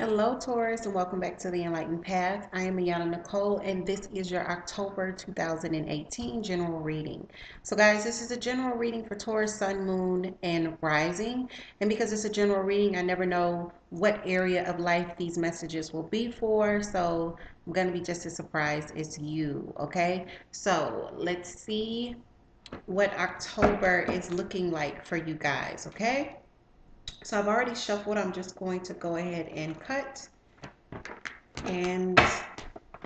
Hello, Taurus, and welcome back to the Enlightened Path. I am Ayana Nicole, and this is your October 2018 general reading. So, guys, this is a general reading for Taurus, Sun, Moon, and Rising. And because it's a general reading, I never know what area of life these messages will be for. So, I'm going to be just as surprised as you, okay? So, let's see what October is looking like for you guys, okay? So I've already shuffled. I'm just going to go ahead and cut and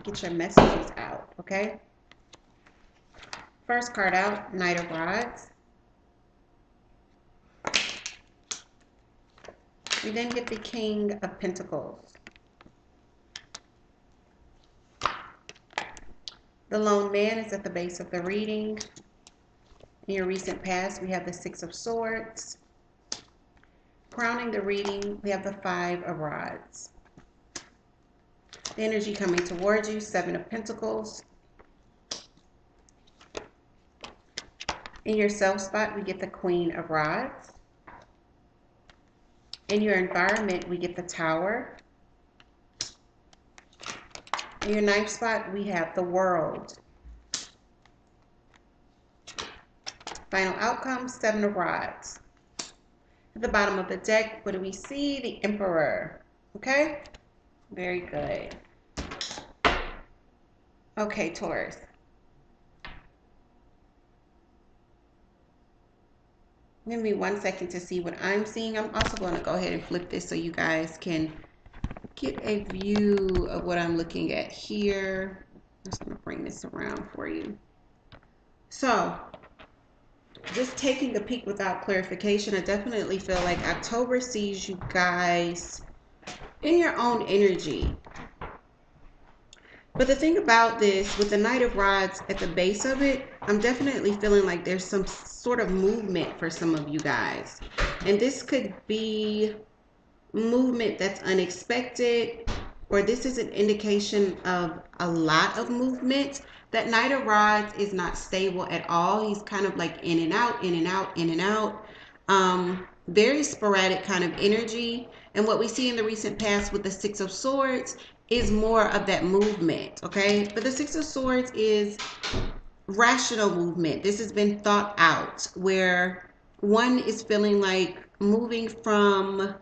get your messages out, okay? First card out, Knight of Rods. We then get the King of Pentacles. The Lone Man is at the base of the reading. In your recent past, we have the Six of Swords. Crowning the reading, we have the Five of Rods. The energy coming towards you, Seven of Pentacles. In your self spot, we get the Queen of Rods. In your environment, we get the Tower. In your ninth spot, we have the World. Final outcome, Seven of Rods. At the bottom of the deck, what do we see? The Emperor. Okay? Very good. Okay, Taurus. Give me 1 second to see what I'm seeing. I'm also going to go ahead and flip this so you guys can get a view of what I'm looking at here. I'm just going to bring this around for you. So, just taking a peek without clarification, I definitely feel like October sees you guys in your own energy. But the thing about this, with the Knight of Rods at the base of it, I'm definitely feeling like there's some sort of movement for some of you guys. And this could be movement that's unexpected, or this is an indication of a lot of movement. That Knight of Rods is not stable at all. He's kind of like in and out, in and out, in and out. Very sporadic kind of energy. And what we see in the recent past with the Six of Swords is more of that movement, okay? But the Six of Swords is rational movement. This has been thought out, where one is feeling like moving from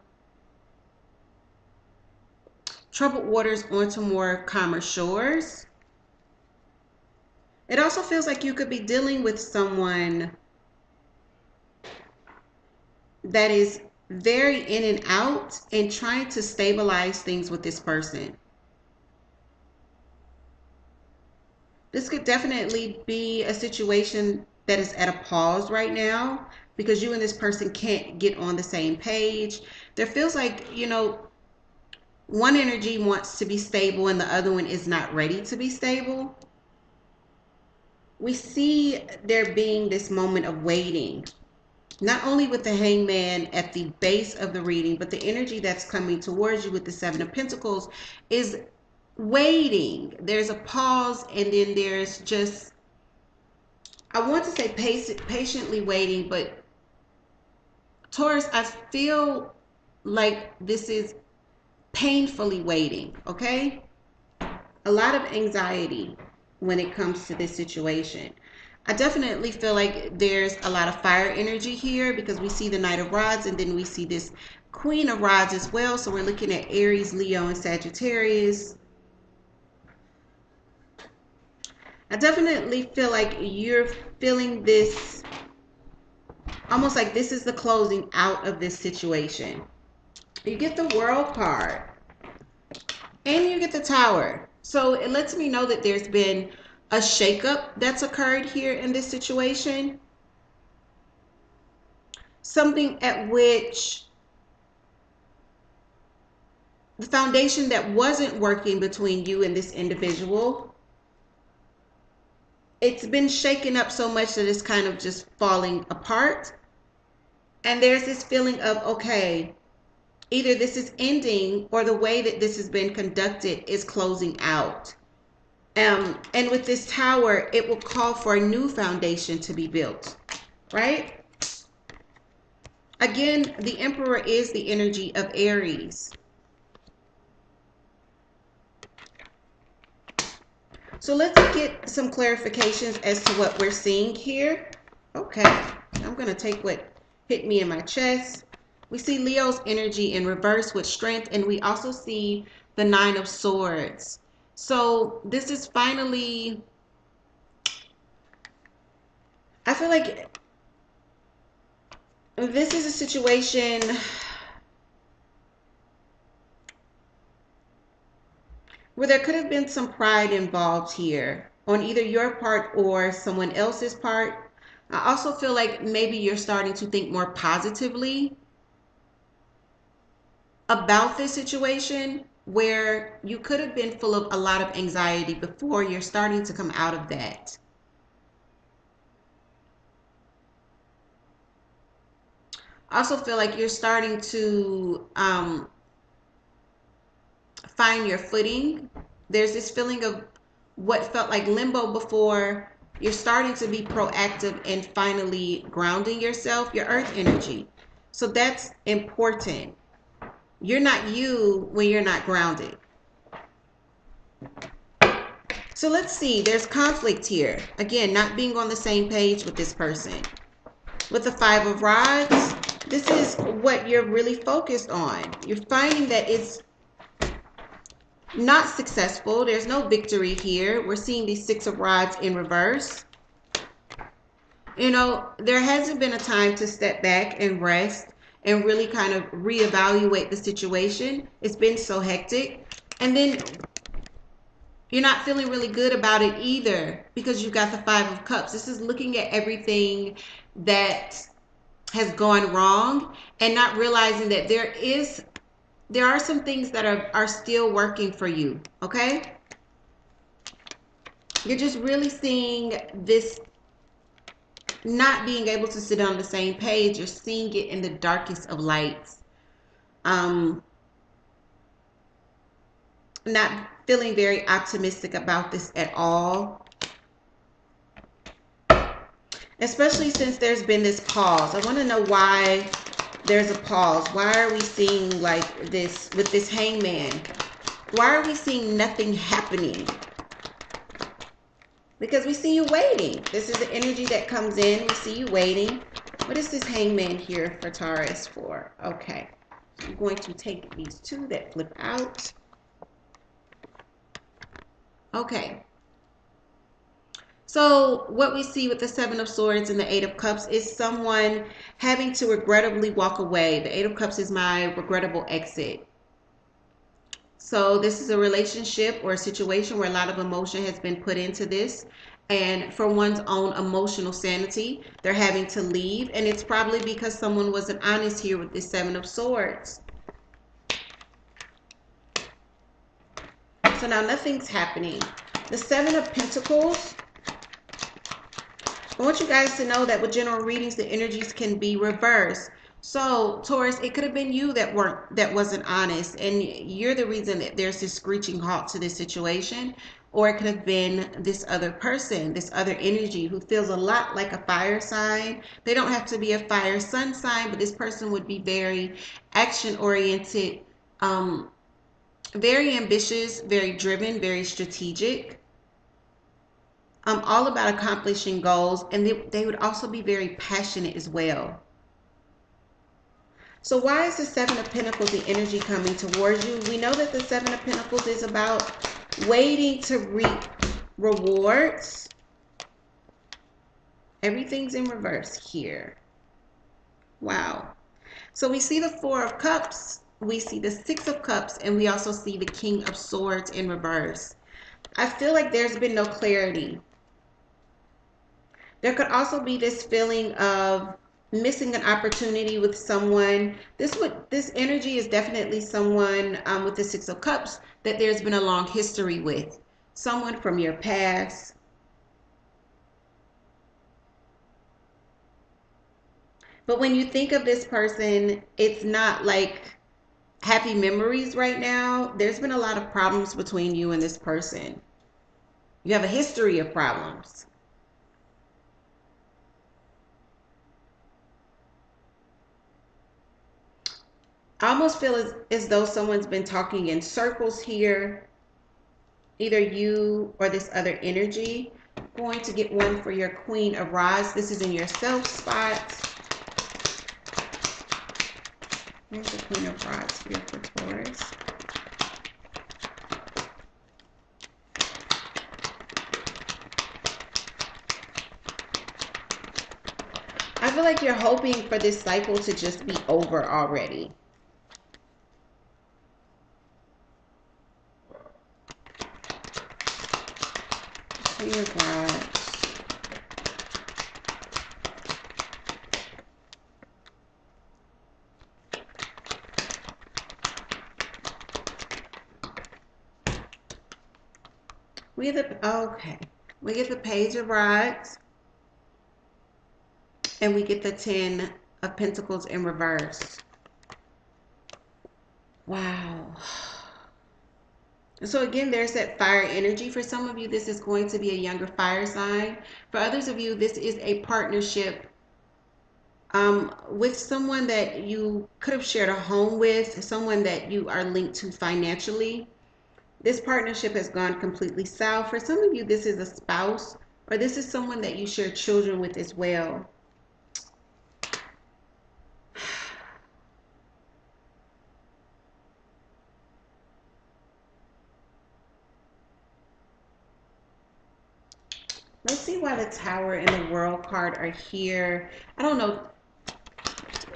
troubled waters onto more calmer shores. It also feels like you could be dealing with someone that is very in and out and trying to stabilize things with this person. This could definitely be a situation that is at a pause right now because you and this person can't get on the same page. There feels like, one energy wants to be stable and the other one is not ready to be stable. We see there being this moment of waiting, not only with the Hangman at the base of the reading, but the energy that's coming towards you with the Seven of Pentacles is waiting. There's a pause, and then there's just, I want to say patiently waiting, but Taurus, I feel like this is painfully waiting, okay? A lot of anxiety when it comes to this situation. I definitely feel like there's a lot of fire energy here because we see the Knight of Rods and then we see this Queen of Rods as well. So we're looking at Aries, Leo, and Sagittarius. I definitely feel like you're feeling this almost like this is the closing out of this situation. You get the World card and you get the Tower. So it lets me know that there's been a shakeup that's occurred here in this situation. Something at which the foundation that wasn't working between you and this individual, it's been shaken up so much that it's kind of just falling apart. And there's this feeling of, okay, either this is ending or the way that this has been conducted is closing out. And with this Tower, it will call for a new foundation to be built, right? Again, the Emperor is the energy of Aries. So let's get some clarifications as to what we're seeing here. Okay, I'm going to take what hit me in my chest. We see Leo's energy in reverse with strength, and we also see the Nine of Swords. So this is finally, I feel like this is a situation where there could have been some pride involved here on either your part or someone else's part. I also feel like maybe you're starting to think more positively about this situation, where you could have been full of a lot of anxiety before. You're starting to come out of that. I also feel like you're starting to find your footing. There's this feeling of what felt like limbo before. You're starting to be proactive and finally grounding yourself, your earth energy. So that's important. You're not you when you're not grounded. So let's see, there's conflict here. Again, not being on the same page with this person. With the Five of Rods, this is what you're really focused on. You're finding that it's not successful. There's no victory here. We're seeing these Six of Rods in reverse. You know, there hasn't been a time to step back and rest and really kind of reevaluate the situation. It's been so hectic. And then you're not feeling really good about it either, because you've got the Five of Cups. This is looking at everything that has gone wrong and not realizing that there are some things that are still working for you, okay? You're just really seeing this not being able to sit on the same page. You're seeing it in the darkest of lights. Not feeling very optimistic about this at all. Especially since there's been this pause. I want to know why there's a pause. Why are we seeing like this with this Hangman? Why are we seeing nothing happening? Because we see you waiting. This is the energy that comes in. We see you waiting. What is this Hangman here for Taurus for? Okay. I'm going to take these two that flip out. Okay. So what we see with the Seven of Swords and the Eight of Cups is someone having to regrettably walk away. The Eight of Cups is my regrettable exit. So this is a relationship or a situation where a lot of emotion has been put into this. And for one's own emotional sanity, they're having to leave. And it's probably because someone wasn't honest here with this Seven of Swords. So now nothing's happening. The Seven of Pentacles. I want you guys to know that with general readings, the energies can be reversed. So Taurus, it could have been you that wasn't honest, and you're the reason that there's this screeching halt to this situation. Or it could have been this other person, this other energy who feels a lot like a fire sign. They don't have to be a fire sun sign, but this person would be very action oriented, very ambitious, very driven, very strategic. All about accomplishing goals, and they would also be very passionate as well. So why is the Seven of Pentacles the energy coming towards you? We know that the Seven of Pentacles is about waiting to reap rewards. Everything's in reverse here. Wow. So we see the Four of Cups, we see the Six of Cups, and we also see the King of Swords in reverse. I feel like there's been no clarity. There could also be this feeling of missing an opportunity with someone. This energy is definitely someone with the Six of Cups that there's been a long history with. Someone from your past. But when you think of this person, it's not like happy memories right now. There's been a lot of problems between you and this person. You have a history of problems. I almost feel as though someone's been talking in circles here. either you or this other energy. Going to get one for your Queen of Rods. This is in your self spot. Here's the Queen of Rods here for Taurus. I feel like you're hoping for this cycle to just be over already. Queen of Rods. We get the, okay. We get the Page of Rods. And we get the 10 of Pentacles in reverse. Wow. So again, there's that fire energy. For some of you, this is going to be a younger fire sign. For others of you, this is a partnership with someone that you could have shared a home with, someone that you are linked to financially. This partnership has gone completely south. For some of you, this is a spouse, or this is someone that you share children with as well. Let's see why the Tower and the World card are here. I don't know.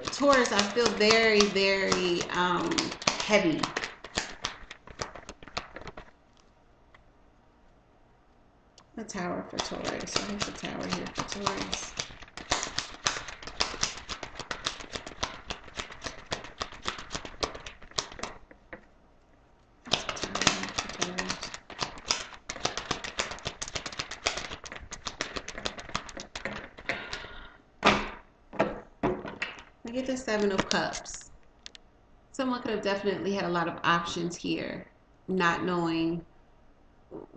Taurus, I feel very, very heavy. The Tower for Taurus. What is the Tower here for Taurus? We get the Seven of Cups. Someone could have definitely had a lot of options here, not knowing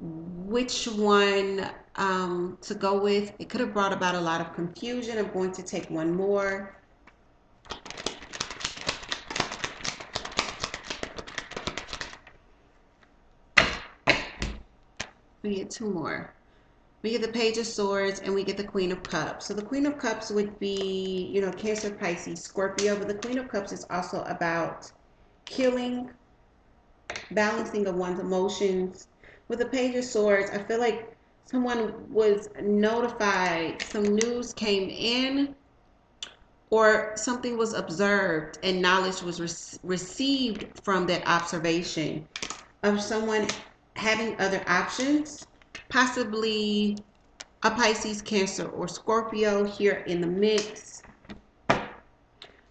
which one to go with. It could have brought about a lot of confusion. I'm going to take one more. We get two more. We get the Page of Swords and we get the Queen of Cups. So the Queen of Cups would be, you know, Cancer, Pisces, Scorpio. But the Queen of Cups is also about healing, balancing of one's emotions. With the Page of Swords, I feel like someone was notified, some news came in, or something was observed and knowledge was received from that observation of someone having other options. Possibly a Pisces, Cancer, or Scorpio here in the mix.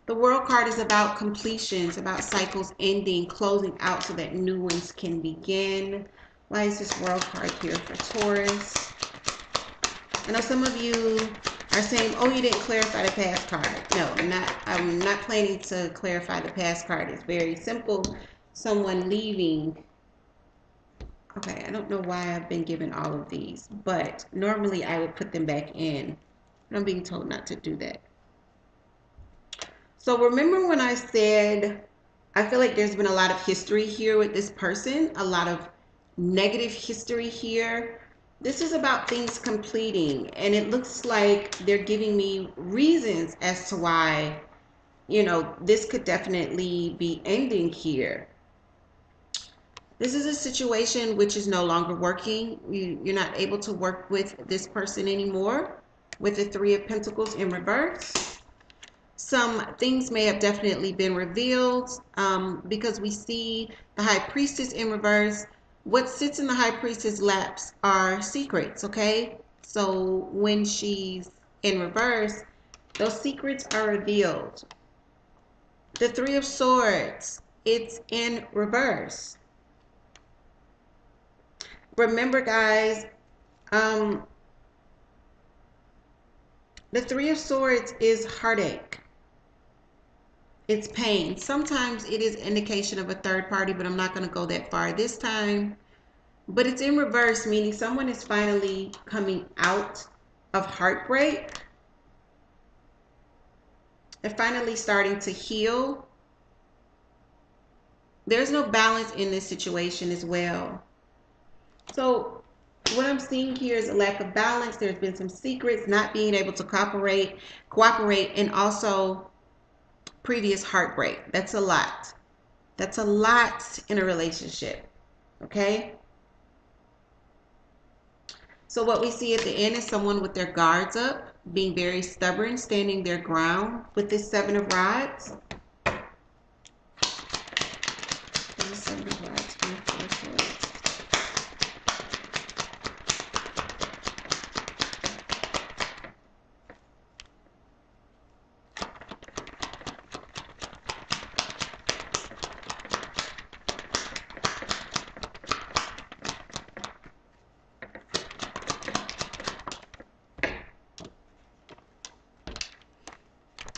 The World card is about completions, about cycles ending, closing out so that new ones can begin. Why is this World card here for Taurus? I know some of you are saying, oh, you didn't clarify the past card. No, I'm not planning to clarify the past card. It's very simple. Someone leaving. Okay, I don't know why I've been given all of these, but normally I would put them back in. I'm being told not to do that. So remember when I said, I feel like there's been a lot of history here with this person, a lot of negative history here. This is about things completing, and it looks like they're giving me reasons as to why, you know, this could definitely be ending here. This is a situation which is no longer working. You're not able to work with this person anymore. With the Three of Pentacles in reverse, some things may have definitely been revealed because we see the High Priestess in reverse. What sits in the High Priestess laps are secrets, okay? So when she's in reverse, those secrets are revealed. The Three of Swords, it's in reverse. Remember, guys, the Three of Swords is heartache. It's pain. Sometimes it is indication of a third party, but I'm not going to go that far this time. But it's in reverse, meaning someone is finally coming out of heartbreak. They're finally starting to heal. There's no balance in this situation as well. So what I'm seeing here is a lack of balance. There's been some secrets, not being able to cooperate, and also previous heartbreak. That's a lot. That's a lot in a relationship. Okay? So what we see at the end is someone with their guards up, being very stubborn, standing their ground with this Seven of Rods. Seven of Rods,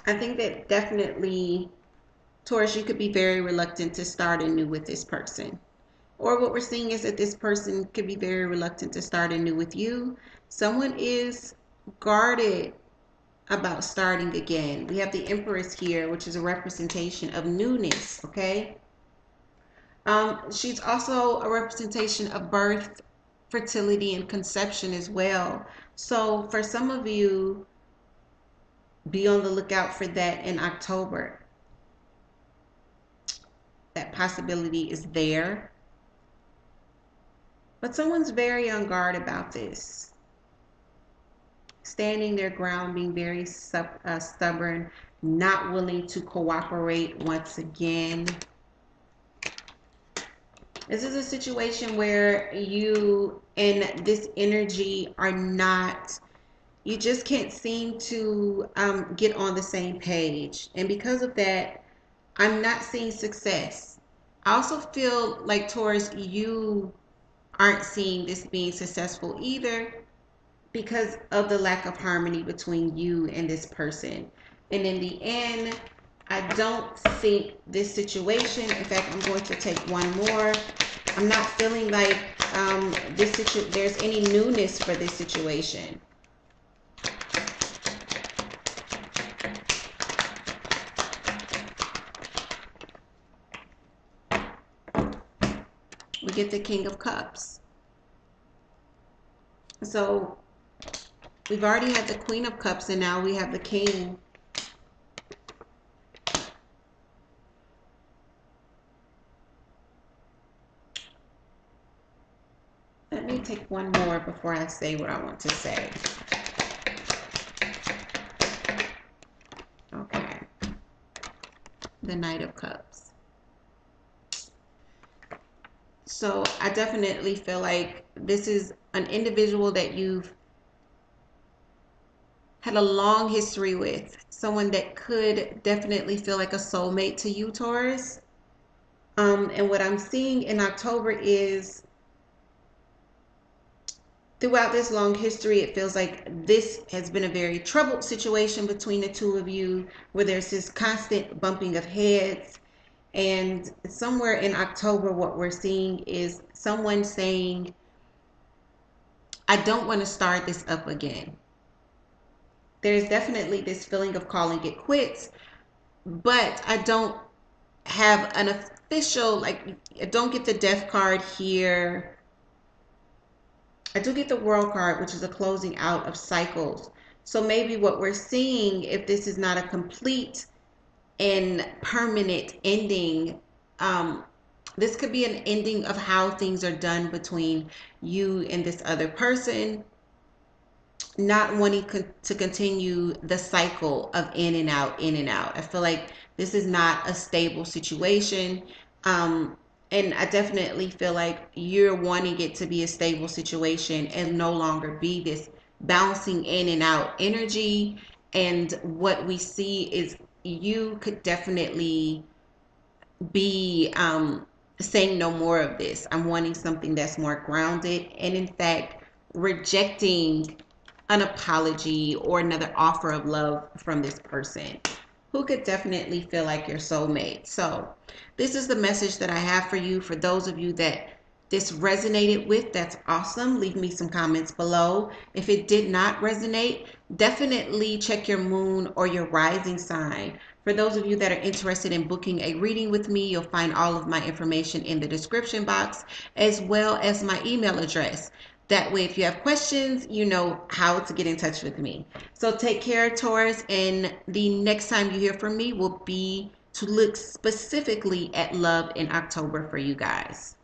I think that definitely, Taurus, you could be very reluctant to start anew with this person. Or what we're seeing is that this person could be very reluctant to start anew with you. Someone is guarded about starting again. We have the Empress here, which is a representation of newness, okay? She's also a representation of birth, fertility, and conception as well. So for some of you, be on the lookout for that in October. That possibility is there. But someone's very on guard about this. Standing their ground, being very stubborn, not willing to cooperate once again. This is a situation where you and this energy are not, you just can't seem to get on the same page. And because of that, I'm not seeing success. I also feel like, Taurus, you aren't seeing this being successful either because of the lack of harmony between you and this person. And in the end, I don't think this situation, in fact, I'm going to take one more. I'm not feeling like there's any newness for this situation. We get the King of Cups. So we've already had the Queen of Cups, and now we have the King. Let me take one more before I say what I want to say. Okay. The Knight of Cups. So I definitely feel like this is an individual that you've had a long history with. Someone that could definitely feel like a soulmate to you, Taurus. And what I'm seeing in October is, throughout this long history, it feels like this has been a very troubled situation between the two of you, where there's this constant bumping of heads. And somewhere in October, what we're seeing is someone saying, I don't want to start this up again. There's definitely this feeling of calling it quits, but I don't have an official, like, I don't get the Death card here. I do get the World card, which is a closing out of cycles. So maybe what we're seeing, if this is not a complete and permanent ending, this could be an ending of how things are done between you and this other person, not wanting to continue the cycle of in and out, in and out. I feel like this is not a stable situation. And I definitely feel like you're wanting it to be a stable situation and no longer be this bouncing in and out energy. And what we see is you could definitely be saying no more of this. I'm wanting something that's more grounded, and in fact, rejecting an apology or another offer of love from this person who could definitely feel like your soulmate. So this is the message that I have for you. For those of you that this resonated with, that's awesome. Leave me some comments below. If it did not resonate, definitely check your moon or your rising sign. For For those of you that are interested in booking a reading with me, you'll find all of my information in the description box, as well as my email address. That way, if you have questions, you know how to get in touch with me. So take care, Taurus, and the next time you hear from me will be to look specifically at love in October for you guys.